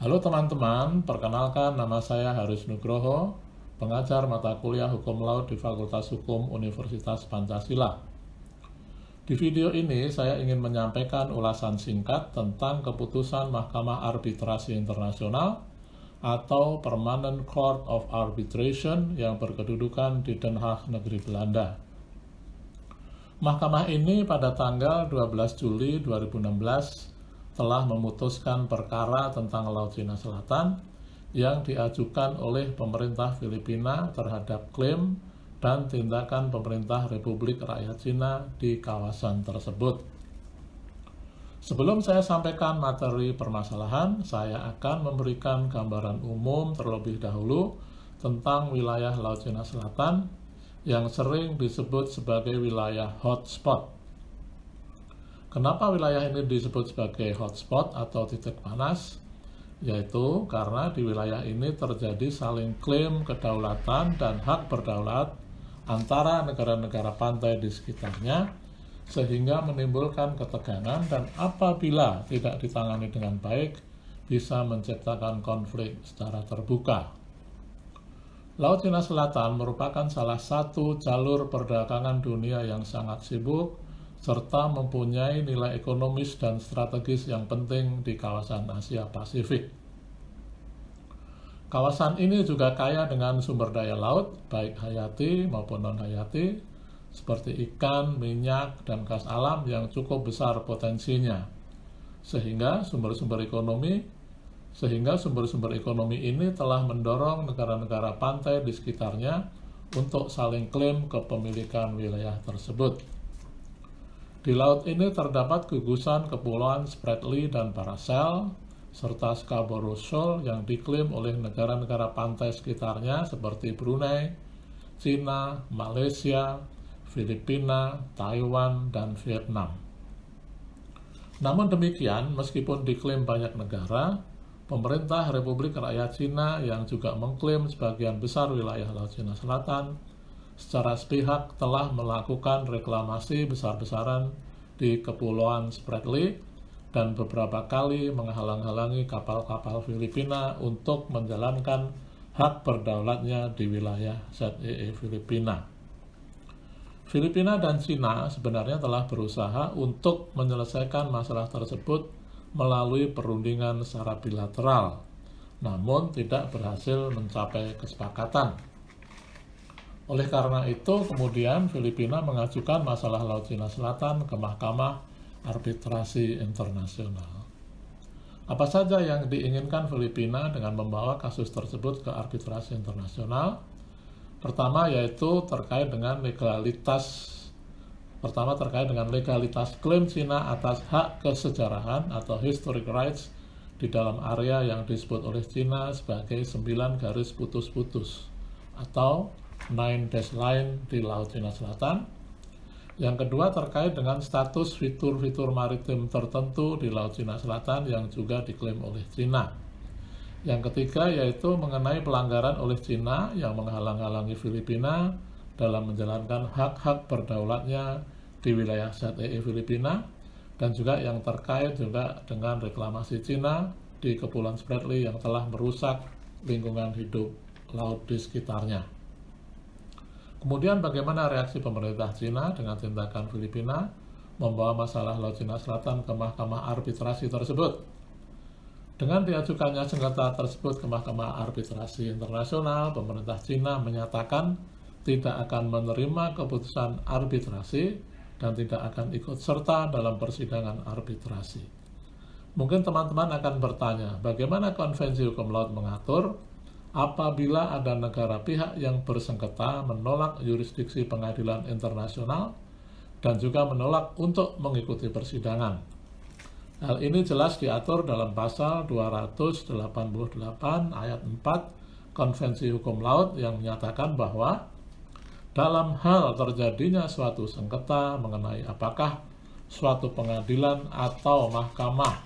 Halo teman-teman, perkenalkan nama saya Haris Nugroho, pengajar mata kuliah Hukum Laut di Fakultas Hukum Universitas Pancasila. Di video ini saya ingin menyampaikan ulasan singkat tentang keputusan Mahkamah Arbitrasi Internasional atau Permanent Court of Arbitration yang berkedudukan di Den Haag, Negeri Belanda. Mahkamah ini pada tanggal 12 Juli 2016 telah memutuskan perkara tentang Laut Cina Selatan yang diajukan oleh pemerintah Filipina terhadap klaim dan tindakan pemerintah Republik Rakyat Cina di kawasan tersebut. Sebelum saya sampaikan materi permasalahan, saya akan memberikan gambaran umum terlebih dahulu tentang wilayah Laut Cina Selatan yang sering disebut sebagai wilayah hotspot. Kenapa wilayah ini disebut sebagai hotspot atau titik panas? Yaitu karena di wilayah ini terjadi saling klaim kedaulatan dan hak berdaulat antara negara-negara pantai di sekitarnya, sehingga menimbulkan ketegangan dan apabila tidak ditangani dengan baik, bisa menciptakan konflik secara terbuka. Laut Cina Selatan merupakan salah satu jalur perdagangan dunia yang sangat sibuk, serta mempunyai nilai ekonomis dan strategis yang penting di kawasan Asia Pasifik. Kawasan ini juga kaya dengan sumber daya laut, baik hayati maupun non-hayati, seperti ikan, minyak, dan gas alam yang cukup besar potensinya. Sehingga sumber-sumber ekonomi ini telah mendorong negara-negara pantai di sekitarnya untuk saling klaim kepemilikan wilayah tersebut. Di laut ini terdapat gugusan kepulauan Spratly dan Paracel, serta Scarborough Shoal yang diklaim oleh negara-negara pantai sekitarnya seperti Brunei, Cina, Malaysia, Filipina, Taiwan, dan Vietnam. Namun demikian, meskipun diklaim banyak negara, pemerintah Republik Rakyat Cina yang juga mengklaim sebagian besar wilayah Laut Cina Selatan secara sepihak telah melakukan reklamasi besar-besaran di Kepulauan Spratly dan beberapa kali menghalang-halangi kapal-kapal Filipina untuk menjalankan hak berdaulatnya di wilayah ZEE Filipina. Filipina dan Cina sebenarnya telah berusaha untuk menyelesaikan masalah tersebut melalui perundingan secara bilateral, namun tidak berhasil mencapai kesepakatan. Oleh karena itu, kemudian Filipina mengajukan masalah Laut Cina Selatan ke Mahkamah Arbitrasi Internasional. Apa saja yang diinginkan Filipina dengan membawa kasus tersebut ke arbitrasi internasional? Pertama yaitu terkait dengan legalitas klaim Cina atas hak kesejarahan atau historic rights di dalam area yang disebut oleh Cina sebagai 9 garis putus-putus atau 9 dash line di Laut Cina Selatan. Yang kedua terkait dengan status fitur-fitur maritim tertentu di Laut Cina Selatan yang juga diklaim oleh Cina. Yang ketiga yaitu mengenai pelanggaran oleh Cina yang menghalang-halangi Filipina dalam menjalankan hak-hak berdaulatnya di wilayah ZEE Filipina, dan juga yang terkait juga dengan reklamasi Cina di Kepulauan Spratly yang telah merusak lingkungan hidup laut di sekitarnya. Kemudian bagaimana reaksi pemerintah Cina dengan tindakan Filipina membawa masalah Laut Cina Selatan ke Mahkamah Arbitrasi tersebut? Dengan diajukannya sengketa tersebut ke Mahkamah Arbitrasi Internasional, pemerintah Cina menyatakan tidak akan menerima keputusan arbitrasi dan tidak akan ikut serta dalam persidangan arbitrasi. Mungkin teman-teman akan bertanya, bagaimana konvensi hukum laut mengatur apabila ada negara pihak yang bersengketa menolak yurisdiksi pengadilan internasional dan juga menolak untuk mengikuti persidangan. Hal ini jelas diatur dalam pasal 288 ayat 4 Konvensi Hukum Laut yang menyatakan bahwa dalam hal terjadinya suatu sengketa mengenai apakah suatu pengadilan atau mahkamah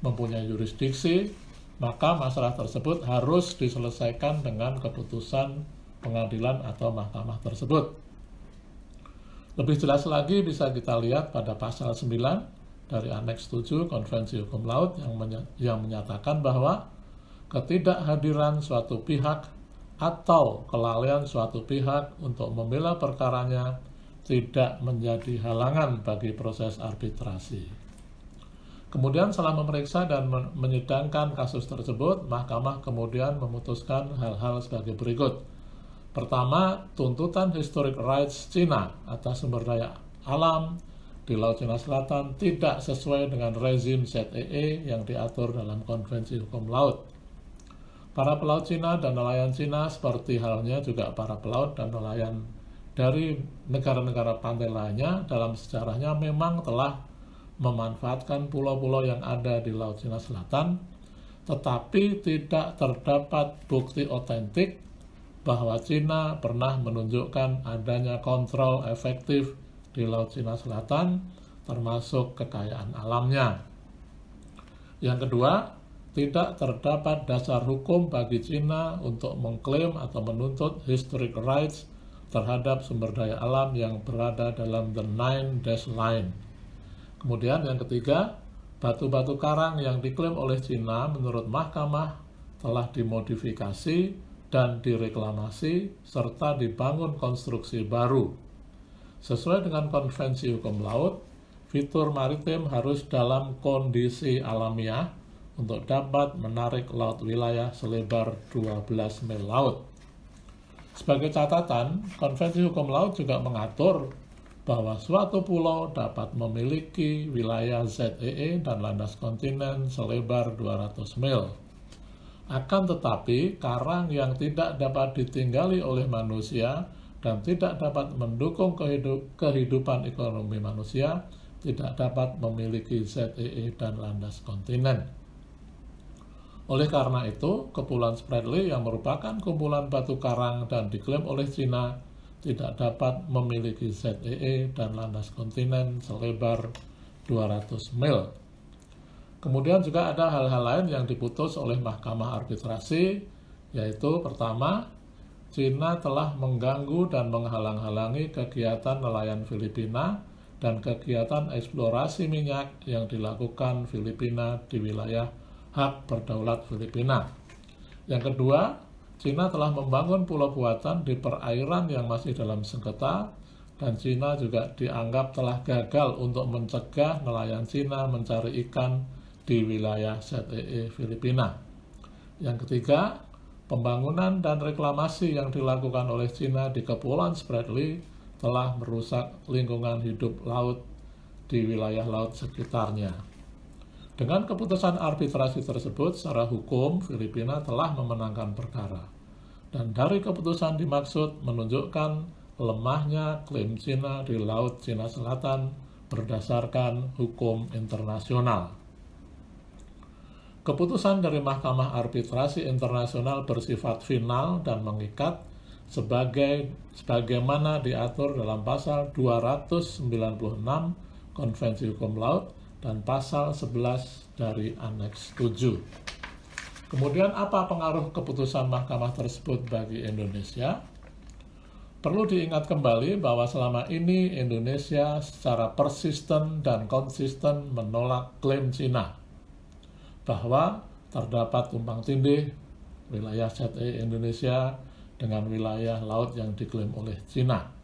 mempunyai yurisdiksi, maka masalah tersebut harus diselesaikan dengan keputusan pengadilan atau mahkamah tersebut. Lebih jelas lagi bisa kita lihat pada pasal 9 dari Aneks 7 Konvensi Hukum Laut yang menyatakan bahwa ketidakhadiran suatu pihak atau kelalaian suatu pihak untuk membela perkaranya tidak menjadi halangan bagi proses arbitrasi. Kemudian setelah memeriksa dan menyidangkan kasus tersebut, mahkamah kemudian memutuskan hal-hal sebagai berikut. Pertama, tuntutan historic rights Cina atas sumber daya alam di Laut Cina Selatan tidak sesuai dengan rezim ZEE yang diatur dalam Konvensi Hukum Laut. Para pelaut Cina dan nelayan Cina seperti halnya juga para pelaut dan nelayan dari negara-negara pantai lainnya dalam sejarahnya memang telah memanfaatkan pulau-pulau yang ada di Laut Cina Selatan, tetapi tidak terdapat bukti otentik bahwa Cina pernah menunjukkan adanya kontrol efektif di Laut Cina Selatan, termasuk kekayaan alamnya. Yang kedua, tidak terdapat dasar hukum bagi Cina untuk mengklaim atau menuntut historic rights terhadap sumber daya alam yang berada dalam the Nine Dash Line. Kemudian yang ketiga, batu-batu karang yang diklaim oleh Cina menurut mahkamah telah dimodifikasi dan direklamasi serta dibangun konstruksi baru. Sesuai dengan Konvensi Hukum Laut, fitur maritim harus dalam kondisi alamiah untuk dapat menarik laut wilayah selebar 12 mil laut. Sebagai catatan, Konvensi Hukum Laut juga mengatur bahwa suatu pulau dapat memiliki wilayah ZEE dan landas kontinen selebar 200 mil. Akan tetapi, karang yang tidak dapat ditinggali oleh manusia dan tidak dapat mendukung kehidupan ekonomi manusia tidak dapat memiliki ZEE dan landas kontinen. Oleh karena itu, Kepulauan Spratly yang merupakan kumpulan batu karang dan diklaim oleh Cina tidak dapat memiliki ZEE dan landas kontinen selebar 200 mil. Kemudian juga ada hal-hal lain yang diputus oleh Mahkamah Arbitrasi, yaitu pertama, Cina telah mengganggu dan menghalang-halangi kegiatan nelayan Filipina dan kegiatan eksplorasi minyak yang dilakukan Filipina di wilayah hak berdaulat Filipina. Yang kedua, Cina telah membangun pulau buatan di perairan yang masih dalam sengketa, dan Cina juga dianggap telah gagal untuk mencegah nelayan Cina mencari ikan di wilayah ZEE Filipina. Yang ketiga, pembangunan dan reklamasi yang dilakukan oleh Cina di Kepulauan Spratly telah merusak lingkungan hidup laut di wilayah laut sekitarnya. Dengan keputusan arbitrasi tersebut, secara hukum Filipina telah memenangkan perkara. Dan dari keputusan dimaksud menunjukkan lemahnya klaim Cina di Laut Cina Selatan berdasarkan hukum internasional. Keputusan dari Mahkamah Arbitrasi Internasional bersifat final dan mengikat sebagaimana diatur dalam pasal 296 Konvensi Hukum Laut dan pasal 11 dari Aneks 7. Kemudian apa pengaruh keputusan mahkamah tersebut bagi Indonesia? Perlu diingat kembali bahwa selama ini Indonesia secara persisten dan konsisten menolak klaim Cina bahwa terdapat tumpang tindih wilayah ZEE Indonesia dengan wilayah laut yang diklaim oleh Cina.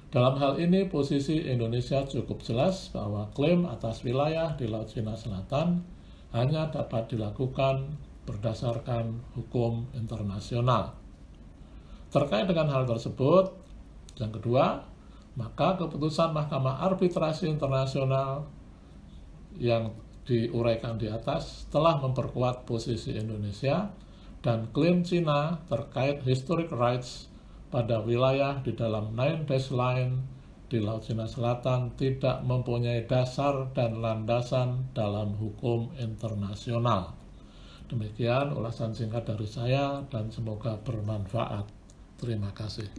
Dalam hal ini, posisi Indonesia cukup jelas bahwa klaim atas wilayah di Laut Cina Selatan hanya dapat dilakukan berdasarkan hukum internasional. Terkait dengan hal tersebut, yang kedua, maka keputusan Mahkamah Arbitrasi Internasional yang diuraikan di atas telah memperkuat posisi Indonesia dan klaim Cina terkait historic rights pada wilayah di dalam Nine Dash Line di Laut Cina Selatan tidak mempunyai dasar dan landasan dalam hukum internasional. Demikian ulasan singkat dari saya dan semoga bermanfaat. Terima kasih.